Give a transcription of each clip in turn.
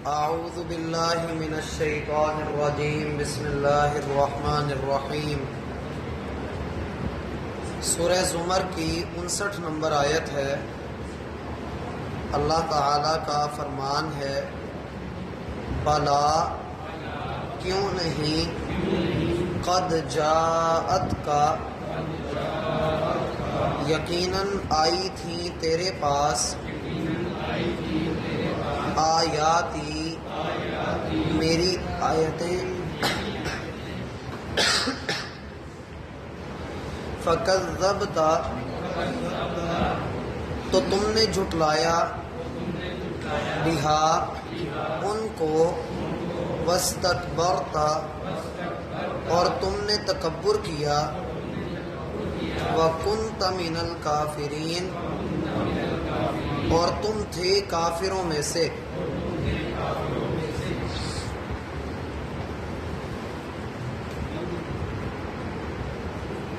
اعوذ باللہ من الشیطان الرجیم بسم اللہ الرحمن الرحیم۔ سورہ زمر کی 59 نمبر آیت ہے۔ اللہ تعالیٰ کا فرمان ہے، بلا کیوں نہیں، قد جاءت کا یقیناً آئی تھی تیرے پاس، آیاتی میری آیتیں، فکذبت تو تم نے جھٹلایا، بہا ان کو، واستکبرت اور تم نے تکبر کیا، وکنت من الکافرین اور تم تھے کافروں میں سے۔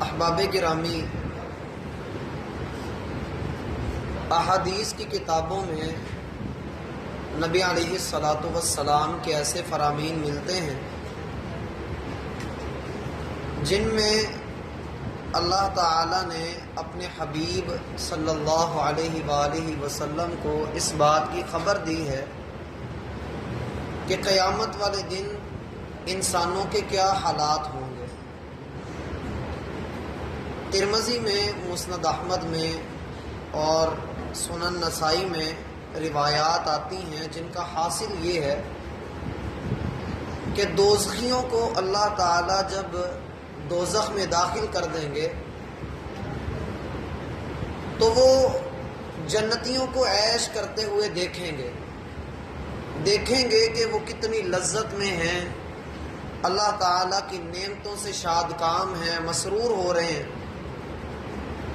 احباب گرامی، احادیث کی کتابوں میں نبی علیہ الصلاۃ والسلام کے ایسے فرامین ملتے ہیں جن میں اللہ تعالیٰ نے اپنے حبیب صلی اللہ علیہ وآلہ وسلم کو اس بات کی خبر دی ہے کہ قیامت والے دن انسانوں کے کیا حالات ہوں گے۔ ترمذی میں، مسند احمد میں اور سنن نسائی میں روایات آتی ہیں جن کا حاصل یہ ہے کہ دوزخیوں کو اللہ تعالیٰ جب دوزخ میں داخل کر دیں گے تو وہ جنتیوں کو عیش کرتے ہوئے دیکھیں گے کہ وہ کتنی لذت میں ہیں، اللہ تعالیٰ کی نعمتوں سے شاد کام ہیں، مسرور ہو رہے ہیں۔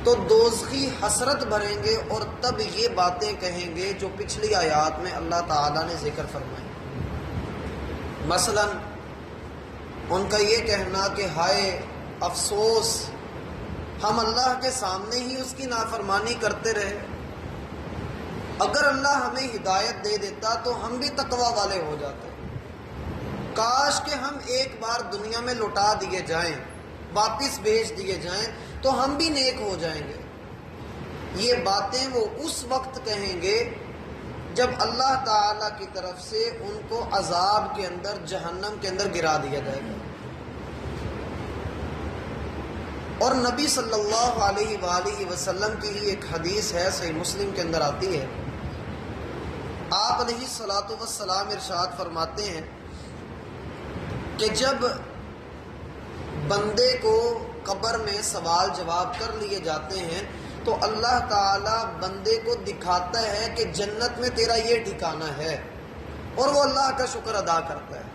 تو دوزخی حسرت بھریں گے اور تب یہ باتیں کہیں گے جو پچھلی آیات میں اللہ تعالیٰ نے ذکر فرمائی۔ مثلا ان کا یہ کہنا کہ ہائے افسوس، ہم اللہ کے سامنے ہی اس کی نافرمانی کرتے رہے، اگر اللہ ہمیں ہدایت دے دیتا تو ہم بھی تقوی والے ہو جاتے، کاش کہ ہم ایک بار دنیا میں لوٹا دیے جائیں، واپس بھیج دیے جائیں تو ہم بھی نیک ہو جائیں گے۔ یہ باتیں وہ اس وقت کہیں گے جب اللہ تعالیٰ کی طرف سے ان کو عذاب کے اندر، جہنم کے اندر گرا دیا جائے گا۔ اور نبی صلی اللہ علیہ وآلہ وسلم کی ہی ایک حدیث ہے، صحیح مسلم کے اندر آتی ہے، آپ علیہ الصلاۃ والسلام ارشاد فرماتے ہیں کہ جب بندے کو قبر میں سوال جواب کر لیے جاتے ہیں تو اللہ تعالیٰ بندے کو دکھاتا ہے کہ جنت میں تیرا یہ ٹھکانہ ہے، اور وہ اللہ کا شکر ادا کرتا ہے۔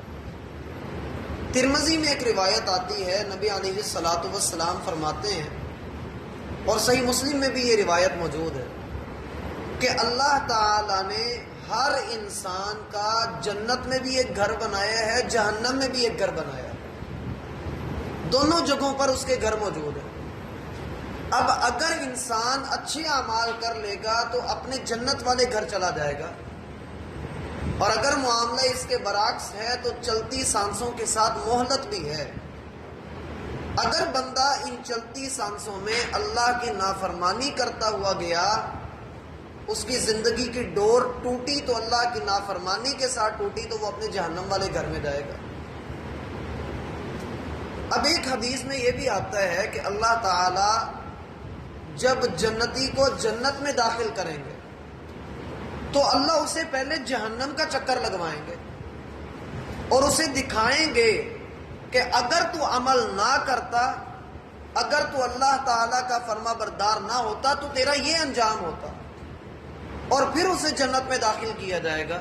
ترمذی میں ایک روایت آتی ہے، نبی علیہ الصلاۃ والسلام فرماتے ہیں، اور صحیح مسلم میں بھی یہ روایت موجود ہے، کہ اللہ تعالیٰ نے ہر انسان کا جنت میں بھی ایک گھر بنایا ہے، جہنم میں بھی ایک گھر بنایا ہے، دونوں جگہوں پر اس کے گھر موجود ہیں۔ اب اگر انسان اچھے اعمال کر لے گا تو اپنے جنت والے گھر چلا جائے گا، اور اگر معاملہ اس کے برعکس ہے تو چلتی سانسوں کے ساتھ مہلت بھی ہے۔ اگر بندہ ان چلتی سانسوں میں اللہ کی نافرمانی کرتا ہوا گیا، اس کی زندگی کی ڈور ٹوٹی تو اللہ کی نافرمانی کے ساتھ ٹوٹی تو وہ اپنے جہنم والے گھر میں جائے گا۔ اب ایک حدیث میں یہ بھی آتا ہے کہ اللہ تعالیٰ جب جنتی کو جنت میں داخل کریں گے تو اللہ اسے پہلے جہنم کا چکر لگوائیں گے اور اسے دکھائیں گے کہ اگر تو عمل نہ کرتا، اگر تو اللہ تعالیٰ کا فرما بردار نہ ہوتا تو تیرا یہ انجام ہوتا، اور پھر اسے جنت میں داخل کیا جائے گا،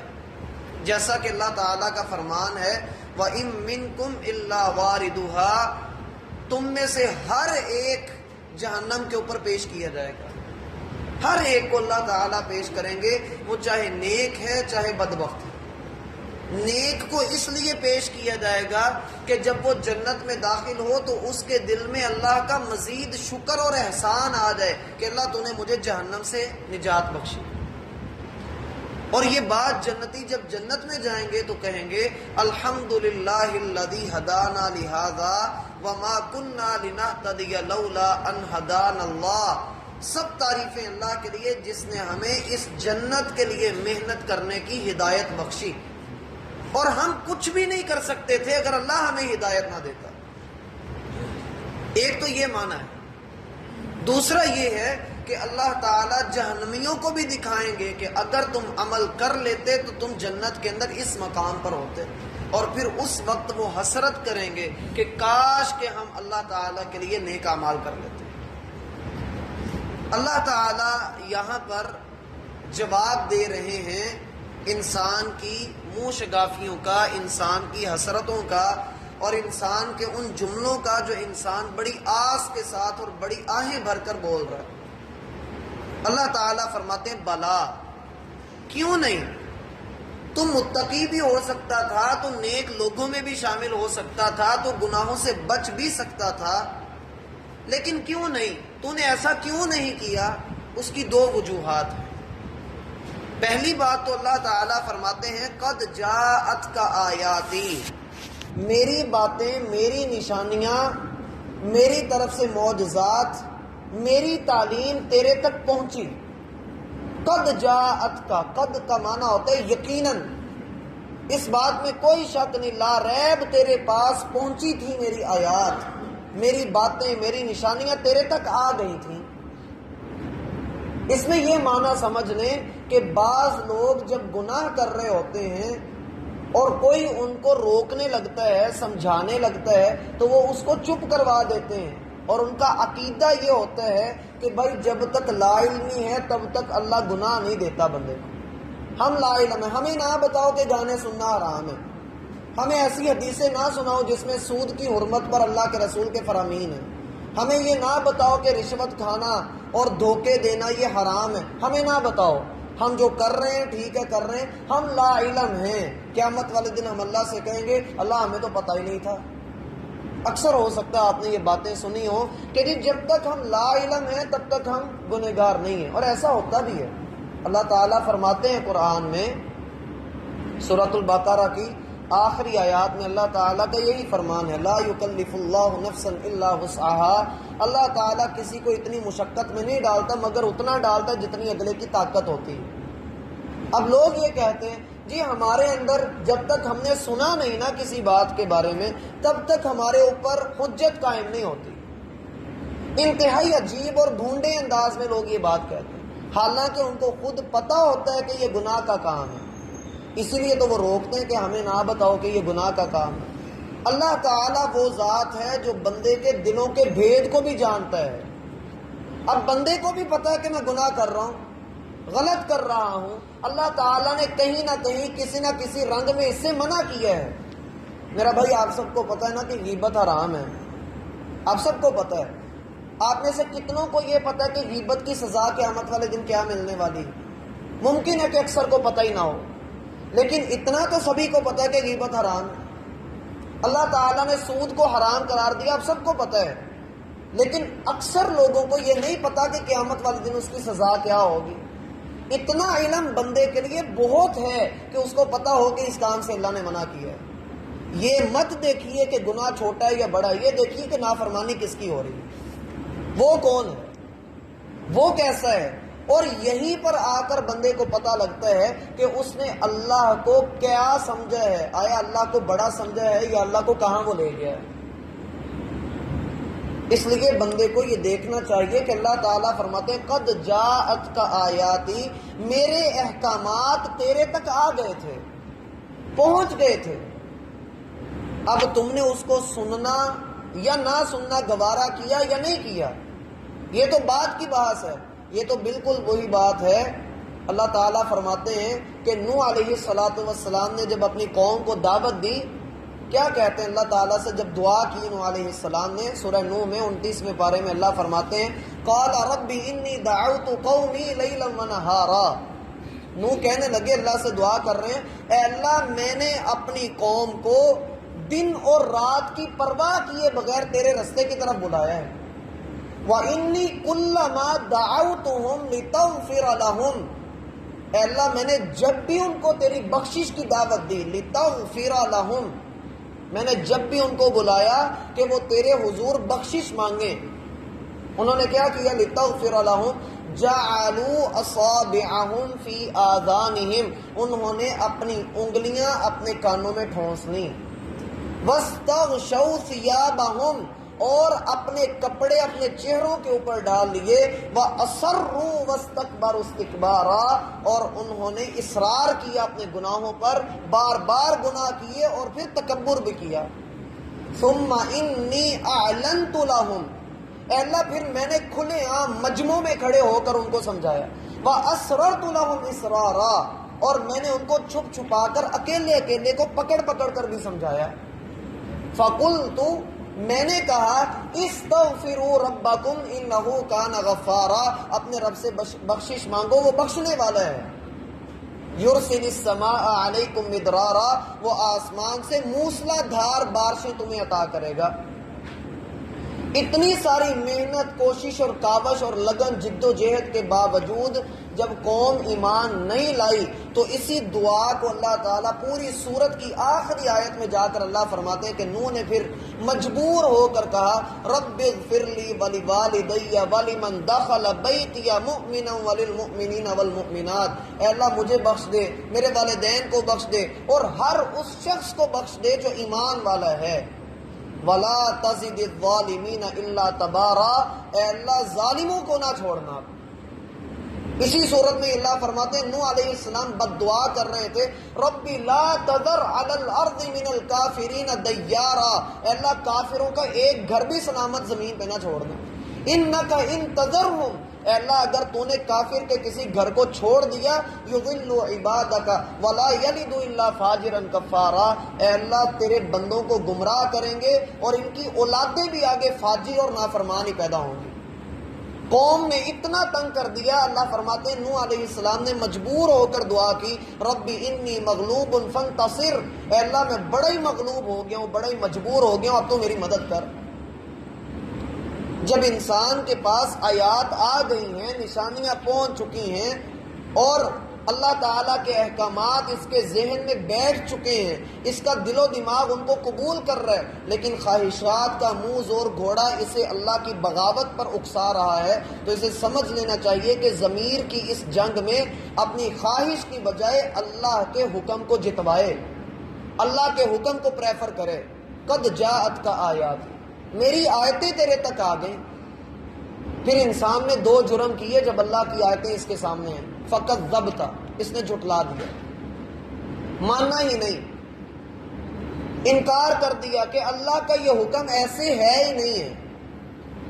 جیسا کہ اللہ تعالیٰ کا فرمان ہے، وَإِن مِّنكُمْ إِلَّا وَارِدُهَا، تم میں سے ہر ایک جہنم کے اوپر پیش کیا جائے گا، ہر ایک کو اللہ تعالیٰ پیش کریں گے، وہ چاہے نیک ہے چاہے بدبخت ہے۔ نیک کو اس لیے پیش کیا جائے گا کہ جب وہ جنت میں داخل ہو تو اس کے دل میں اللہ کا مزید شکر اور احسان آ جائے کہ اللہ تو نے مجھے جہنم سے نجات بخشی۔ اور یہ بات جنتی جب جنت میں جائیں گے تو کہیں گے الحمدللہ الذی ہدانا لہذا وما کننا لنہتدی لولا ان ہدانا اللہ، سب تعریفیں اللہ کے لیے جس نے ہمیں اس جنت کے لیے محنت کرنے کی ہدایت بخشی، اور ہم کچھ بھی نہیں کر سکتے تھے اگر اللہ ہمیں ہدایت نہ دیتا۔ ایک تو یہ معنی ہے، دوسرا یہ ہے کہ اللہ تعالیٰ جہنمیوں کو بھی دکھائیں گے کہ اگر تم عمل کر لیتے تو تم جنت کے اندر اس مقام پر ہوتے، اور پھر اس وقت وہ حسرت کریں گے کہ کاش کہ ہم اللہ تعالیٰ کے لیے نیک اعمال کر لیتے۔ اللہ تعالیٰ یہاں پر جواب دے رہے ہیں انسان کی منہ شگافیوں کا، انسان کی حسرتوں کا، اور انسان کے ان جملوں کا جو انسان بڑی آس کے ساتھ اور بڑی آہیں بھر کر بول رہا ہے۔ اللہ تعالیٰ فرماتے ہیں بلا، کیوں نہیں، تم متقی بھی ہو سکتا تھا، تم نیک لوگوں میں بھی شامل ہو سکتا تھا، تو گناہوں سے بچ بھی سکتا تھا، لیکن کیوں نہیں، تو نے ایسا کیوں نہیں کیا؟ اس کی دو وجوہات ہیں۔ پہلی بات تو اللہ تعالیٰ فرماتے ہیں قد جاءتک آیاتی، میری باتیں، میری نشانیاں، میری طرف سے معجزات، میری تعلیم تیرے تک پہنچی۔ قد جاءتک، قد کا معنی ہوتا ہے یقیناً، اس بات میں کوئی شک نہیں، لا ریب تیرے پاس پہنچی تھی میری آیات، میری باتیں، میری نشانیاں تیرے تک آ گئی تھیں۔ اس میں یہ معنی سمجھ لیں کہ بعض لوگ جب گناہ کر رہے ہوتے ہیں اور کوئی ان کو روکنے لگتا ہے، سمجھانے لگتا ہے، تو وہ اس کو چپ کروا دیتے ہیں، اور ان کا عقیدہ یہ ہوتا ہے کہ بھائی جب تک لا علمی ہے تب تک اللہ گناہ نہیں دیتا بندے کو، ہم لا علم ہے، ہمیں نہ بتاؤ کہ گانے سننا حرام ہے، ہمیں ایسی حدیثیں نہ سناؤ جس میں سود کی حرمت پر اللہ کے رسول کے فرامین ہیں، ہمیں یہ نہ بتاؤ کہ رشوت کھانا اور دھوکے دینا یہ حرام ہے، ہمیں نہ بتاؤ، ہم جو کر رہے ہیں ٹھیک ہے کر رہے ہیں، ہم لا علم ہیں۔ قیامت والے دن ہم اللہ سے کہیں گے اللہ ہمیں تو پتہ ہی نہیں تھا۔ اکثر ہو سکتا ہے آپ نے یہ باتیں سنی ہو کہ جی جب تک ہم لا علم ہیں تب تک ہم گنہگار نہیں ہیں، اور ایسا ہوتا بھی ہے۔ اللہ تعالیٰ فرماتے ہیں قرآن میں سورۃ البقرہ کی آخری آیات میں اللہ تعالیٰ کا یہی فرمان ہے، لا یکلف اللہ نفسا الا وسعها، اللہ تعالیٰ کسی کو اتنی مشقت میں نہیں ڈالتا مگر اتنا ڈالتا جتنی اگلے کی طاقت ہوتی ہے۔ اب لوگ یہ کہتے ہیں جی ہمارے اندر جب تک ہم نے سنا نہیں نا کسی بات کے بارے میں تب تک ہمارے اوپر حجت قائم نہیں ہوتی۔ انتہائی عجیب اور بھونڈے انداز میں لوگ یہ بات کہتے ہیں، حالانکہ ان کو خود پتہ ہوتا ہے کہ یہ گناہ کا کام ہے، اسی لیے تو وہ روکتے ہیں کہ ہمیں نہ بتاؤ کہ یہ گناہ کا کام ہے۔ اللہ تعالیٰ وہ ذات ہے جو بندے کے دلوں کے بھید کو بھی جانتا ہے۔ اب بندے کو بھی پتا ہے کہ میں گناہ کر رہا ہوں، غلط کر رہا ہوں، اللہ تعالیٰ نے کہیں نہ کہیں کسی نہ کسی رنگ میں اس سے منع کیا ہے۔ میرا بھائی آپ سب کو پتا ہے نا کہ غیبت حرام ہے، آپ سب کو پتا ہے۔ آپ میں سے کتنوں کو یہ پتا ہے کہ غیبت کی سزا قیامت والے دن کیا ملنے والی؟ ممکن ہے کہ اکثر کو پتہ ہی نہ ہو، لیکن اتنا تو سبھی کو پتا ہے کہ غیبت حرام ہے۔ اللہ تعالیٰ نے سود کو حرام قرار دیا، آپ سب کو پتا ہے، لیکن اکثر لوگوں کو یہ نہیں پتا کہ قیامت والے دن اس کی سزا کیا ہوگی۔ اتنا علم بندے کے لیے بہت ہے کہ اس کو پتا ہو کہ اس کام سے اللہ نے منع کیا ہے۔ یہ مت دیکھیے کہ گناہ چھوٹا ہے یا بڑا ہے، یہ دیکھیے کہ نافرمانی کس کی ہو رہی ہے، وہ کون ہے، وہ کیسا ہے، اور یہیں پر آ کر بندے کو پتہ لگتا ہے کہ اس نے اللہ کو کیا سمجھا ہے، آیا اللہ کو بڑا سمجھا ہے یا اللہ کو کہاں وہ لے گیا ہے۔ اس لیے بندے کو یہ دیکھنا چاہیے کہ اللہ تعالیٰ فرماتے ہیں قد جاءتک آیاتی، میرے احکامات تیرے تک آ گئے تھے، پہنچ گئے تھے، اب تم نے اس کو سننا یا نہ سننا گوارا کیا یا نہیں کیا، یہ تو بات کی بحث ہے۔ یہ تو بالکل وہی بات ہے، اللہ تعالیٰ فرماتے ہیں کہ نوح علیہ السلام نے جب اپنی قوم کو دعوت دی، کیا کہتے ہیں اللہ تعالیٰ سے جب دعا کی نوح علیہ السلام نے؟ سورہ نوح میں 29ویں پارے میں اللہ فرماتے ہیں قال رب انی دعوت قومی لیلا ونہارا، نوح کہنے لگے، اللہ سے دعا کر رہے ہیں، اے اللہ میں نے اپنی قوم کو دن اور رات کی پرواہ کیے بغیر تیرے رستے کی طرف بلایا ہے۔ وَإِنِّي كُلَّمَا دَعَوْتُهُمْ لِتَغْفِرَ لَهُمْ، اے اللہ میں نے جب بھی ان کو تیری بخشش کی دعوت دی، لِتَغْفِرَ لَهُمْ، میں نے جب بھی ان کو بلایا کہ وہ تیرے حضور بخشش مانگیں، انہوں نے کیا کیا؟ لِتَغْفِرَ لَهُمْ جَعَلُوا أَصَابِعَهُمْ فِي آذَانِهِمْ، انہوں نے اپنی انگلیاں اپنے کانوں میں ٹھونس لیں، وَاسْتَغْشَوْا ثِيَابَهُمْ، اور اپنے کپڑے اپنے چہروں کے اوپر ڈال لیے، وَأَصَرُّوا وَاسْتَكْبَرُوا اسْتِكْبَارًا، اور انہوں نے اصرار کیا اپنے گناہوں پر، بار بار گناہ کیے اور پھر تکبر بھی کیا۔ ثُمَّ إِنِّي أَعْلَنْتُ لَهُمْ، اے اللہ پھر میں نے کھلے عام مجمع میں کھڑے ہو کر ان کو سمجھایا، وَأَسْرَرْتُ لَهُمْ إِسْرَارًا، اور میں نے ان کو چھپ چھپا کر اکیلے اکیلے کو پکڑ پکڑ کر بھی سمجھایا۔ فَقُلْتُ، میں نے کہا، استغفروا ربکم انہ کان غفارا، اپنے رب سے بخشش مانگو، وہ بخشنے والا ہے۔ یرسل السماء علیکم مدرارا، وہ آسمان سے موسلا دھار بارشیں تمہیں عطا کرے گا۔ اتنی ساری محنت، کوشش اور کاوش اور لگن جد و جہد کے باوجود جب قوم ایمان نہیں لائی تو اسی دعا کو اللہ تعالیٰ پوری سورت کی آخری آیت میں جا کر اللہ فرماتے ہیں کہ نوح نے پھر مجبور ہو کر کہا، رب اغفر لی ولوالدی ولمن دخل بیتی مؤمنا وللمؤمنین والمؤمنات، اے اللہ مجھے بخش دے، میرے والدین کو بخش دے، اور ہر اس شخص کو بخش دے جو ایمان والا ہے۔ وَلَا تَزِدِ الظَّالِمِينَ إِلَّا تَبَارًا، اے اللہ ظالموں کو نہ چھوڑنا۔ اسی صورت میں اللہ فرماتے ہیں نوح علیہ السلام بد دعا کر رہے تھے، رَبِّ لَا تَذَرْ عَلَى الْأَرْضِ مِنَ الْكَافِرِينَ دَيَّارًا، اے اللہ کافروں کا ایک گھر بھی سلامت زمین پہ نہ چھوڑنا۔ إِنَّكَ إِن تَذَرْهُمْ، اے اللہ اگر تو نے کافر کے کسی گھر کو چھوڑ دیا، یضلوا عبادک ولا یلد الا فاجرا کفارا، اے اللہ تیرے بندوں کو گمراہ کریں گے اور ان کی اولادیں بھی آگے فاجر اور نافرمان ہی پیدا ہوں گی۔ قوم نے اتنا تنگ کر دیا، اللہ فرماتے ہیں نوح علیہ السلام نے مجبور ہو کر دعا کی، ربی انی مغلوب فانتصر، اے اللہ میں بڑا ہی مغلوب ہو گیا ہوں، بڑا ہی مجبور ہو گیا ہوں، اب تو میری مدد کر۔ جب انسان کے پاس آیات آ گئی ہیں، نشانیاں پہنچ چکی ہیں اور اللہ تعالیٰ کے احکامات اس کے ذہن میں بیٹھ چکے ہیں، اس کا دل و دماغ ان کو قبول کر رہا ہے، لیکن خواہشات کا منہ زور گھوڑا اسے اللہ کی بغاوت پر اکسا رہا ہے، تو اسے سمجھ لینا چاہیے کہ ضمیر کی اس جنگ میں اپنی خواہش کی بجائے اللہ کے حکم کو جتوائے، اللہ کے حکم کو پریفر کرے۔ قد جاءت کا آیات، میری آیتیں تیرے تک آ گئیں۔ پھر انسان نے دو جرم کیے جب اللہ کی آیتیں اس کے سامنے ہیں، فقط ضبطہ، اس نے جھٹلا دیا، ماننا ہی نہیں، انکار کر دیا کہ اللہ کا یہ حکم ایسے ہے ہی نہیں ہے۔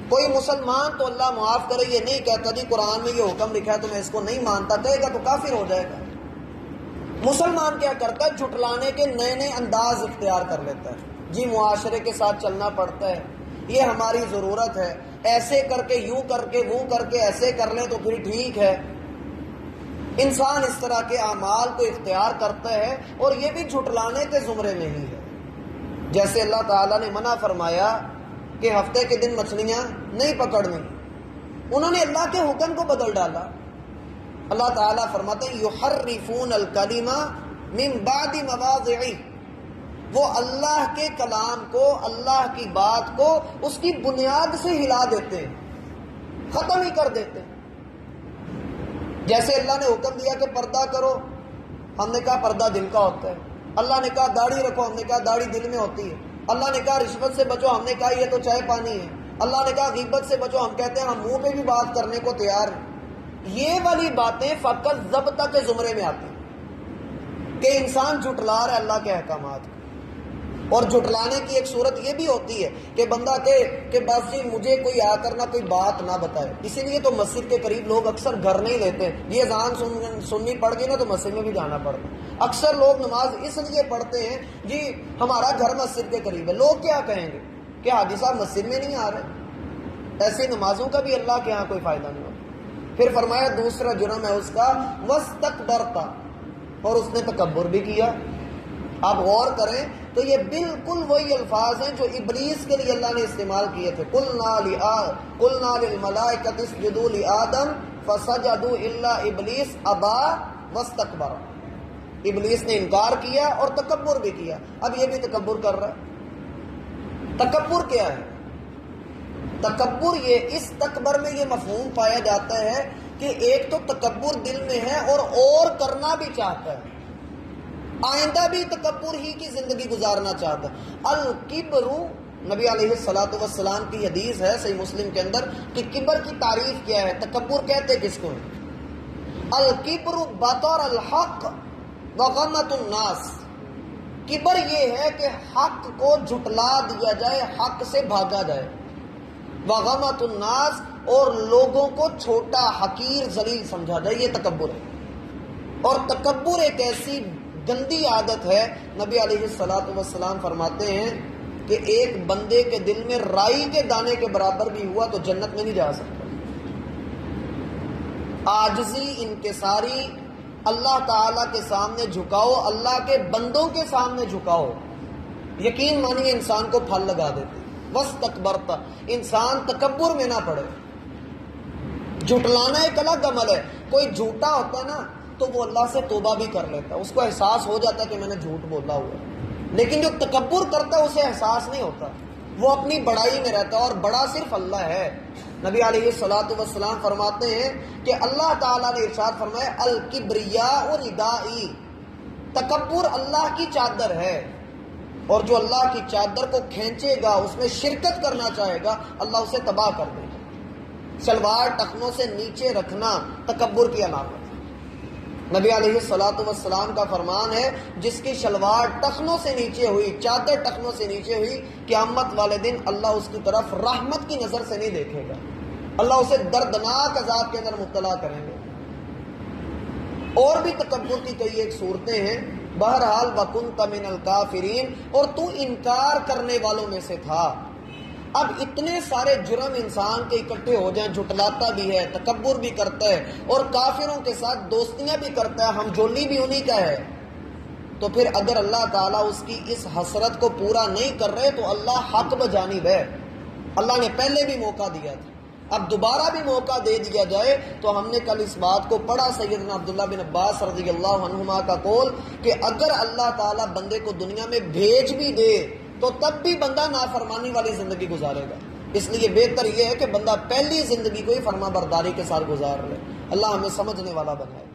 کوئی مسلمان تو اللہ معاف کرے یہ نہیں کہتا جی قرآن میں یہ حکم لکھا ہے تو میں اس کو نہیں مانتا، کہے گا تو کافر ہو جائے گا۔ مسلمان کیا کرتا ہے؟ جھٹلانے کے نئے نئے انداز اختیار کر لیتا ہے، جی معاشرے کے ساتھ چلنا پڑتا ہے، یہ ہماری ضرورت ہے، ایسے کر کے یوں کر کے وہ کر کے ایسے کر لیں تو پھر ٹھیک ہے۔ انسان اس طرح کے اعمال کو اختیار کرتا ہے اور یہ بھی جھٹلانے کے زمرے میں ہی ہے۔ جیسے اللہ تعالیٰ نے منع فرمایا کہ ہفتے کے دن مچھلیاں نہیں پکڑنی، انہوں نے اللہ کے حکم کو بدل ڈالا۔ اللہ تعالیٰ فرماتے ہیں یحرفون الکلمہ من بعد مواضعہ، وہ اللہ کے کلام کو، اللہ کی بات کو اس کی بنیاد سے ہلا دیتے ہیں، ختم ہی کر دیتے ہیں۔ جیسے اللہ نے حکم دیا کہ پردہ کرو، ہم نے کہا پردہ دل کا ہوتا ہے۔ اللہ نے کہا داڑھی رکھو، ہم نے کہا داڑھی دل میں ہوتی ہے۔ اللہ نے کہا رشوت سے بچو، ہم نے کہا یہ تو چائے پانی ہے۔ اللہ نے کہا غیبت سے بچو، ہم کہتے ہیں ہم منہ پہ بھی بات کرنے کو تیار ہیں۔ یہ والی باتیں فقط ضبط کے زمرے میں آتی ہیں کہ انسان جھٹلا رہا ہے اللہ کے احکامات کو۔ اور جھٹلانے کی ایک صورت یہ بھی ہوتی ہے کہ بندہ کہے کہ بس جی مجھے کوئی آ کر نہ کوئی بات نہ بتائے۔ اسی لیے تو مسجد کے قریب لوگ اکثر گھر نہیں لیتے، یہ اذان سننی پڑ گئی نا تو مسجد میں بھی جانا پڑتا۔ اکثر لوگ نماز اس لیے پڑھتے ہیں جی ہمارا گھر مسجد کے قریب ہے، لوگ کیا کہیں گے کہ حاجی صاحب مسجد میں نہیں آ رہے۔ ایسی نمازوں کا بھی اللہ کے ہاں کوئی فائدہ نہیں ہوتا۔ پھر فرمایا دوسرا جرم ہے اس کا وَاسْتَكْبَرْتَ، اور اس نے تکبر بھی کیا۔ آپ غور کریں تو یہ بالکل وہی الفاظ ہیں جو ابلیس کے لیے اللہ نے استعمال کیے تھے، قُلْنَا لِلْمَلَائِكَةِ اسْجُدُوا لِآدَمَ فَسَجَدُوا إِلَّا إِبْلِيسَ أَبَىٰ واستکبر، ابلیس نے انکار کیا اور تکبر بھی کیا. اب یہ بھی تکبر کر رہا ہے. تکبر کیا ہے؟ تکبر یہ اس تکبر میں یہ مفہوم پایا جاتا ہے کہ ایک تو تکبر دل میں ہے اور کرنا بھی چاہتا ہے، آئندہ بھی تکبر ہی کی زندگی گزارنا چاہتا ہے. الکبر، نبی علیہ الصلوۃ والسلام کی حدیث ہے صحیح مسلم کے اندر کہ کبر کی تعریف کیا ہے، تکبر کہتے کس کو ہے؟ الکبر بطر الحق وغمت الناس. کبر یہ ہے کہ حق کو جھٹلا دیا جائے، حق سے بھاگا جائے. وغمت الناس، اور لوگوں کو چھوٹا حقیر ذلیل سمجھا جائے، یہ تکبر ہے. اور تکبر ایک ایسی گندی عادت ہے، نبی علیہ الصلوۃ والسلام فرماتے ہیں کہ ایک بندے کے دل میں رائی کے دانے کے برابر بھی ہوا تو جنت میں نہیں جا سکتا. عاجزی، انکساری، اللہ تعالیٰ کے سامنے جھکاؤ، اللہ کے بندوں کے سامنے جھکاؤ، یقین مانیے انسان کو پھل لگا دیتے. واستکبرت، انسان تکبر میں نہ پڑے. جھٹلانا ایک الگ عمل ہے. کوئی جھوٹا ہوتا ہے نا تو وہ اللہ سے توبہ بھی کر لیتا ہے، اس کو احساس ہو جاتا ہے کہ میں نے جھوٹ بولا ہوا ہے. لیکن جو تکبر کرتا ہے اسے احساس نہیں ہوتا، وہ اپنی بڑائی میں رہتا ہے، اور بڑا صرف اللہ ہے. نبی علیہ الصلوۃ والسلام فرماتے ہیں کہ اللہ تعالیٰ نے ارشاد فرمایا الکبریاء ردائی، تکبر اللہ کی چادر ہے، اور جو اللہ کی چادر کو کھینچے گا، اس میں شرکت کرنا چاہے گا، اللہ اسے تباہ کر دے گا. شلوار ٹخنوں سے نیچے رکھنا تکبر کی علامت. نبی علیہ الصلوۃ والسلام کا فرمان ہے جس کی شلوار ٹخنوں سے نیچے ہوئی، چادر ٹخنوں سے نیچے ہوئی، قیامت والے دن اللہ اس کی طرف رحمت کی نظر سے نہیں دیکھے گا، اللہ اسے دردناک عذاب کے اندر مبتلا کریں گے. اور بھی تکبر کی کئی ایک صورتیں ہیں. بہرحال وَكُنْتَ مِنَ الْكَافِرِينَ، اور تو انکار کرنے والوں میں سے تھا. اب اتنے سارے جرم انسان کے اکٹھے ہو جائیں، جھٹلاتا بھی ہے، تکبر بھی کرتا ہے، اور کافروں کے ساتھ دوستیاں بھی کرتا ہے، ہم جولی بھی انہی کا ہے، تو پھر اگر اللہ تعالیٰ اس کی اس حسرت کو پورا نہیں کر رہے تو اللہ حق بجانب ہے. اللہ نے پہلے بھی موقع دیا تھا، اب دوبارہ بھی موقع دے دیا جائے. تو ہم نے کل اس بات کو پڑھا، سیدنا عبداللہ بن عباس رضی اللہ عنہما کا قول کہ اگر اللہ تعالیٰ بندے کو دنیا میں بھیج بھی دے تو تب بھی بندہ نافرمانی والی زندگی گزارے گا. اس لیے بہتر یہ ہے کہ بندہ پہلی زندگی کو ہی فرما برداری کے ساتھ گزار لے. اللہ ہمیں سمجھنے والا بنائے.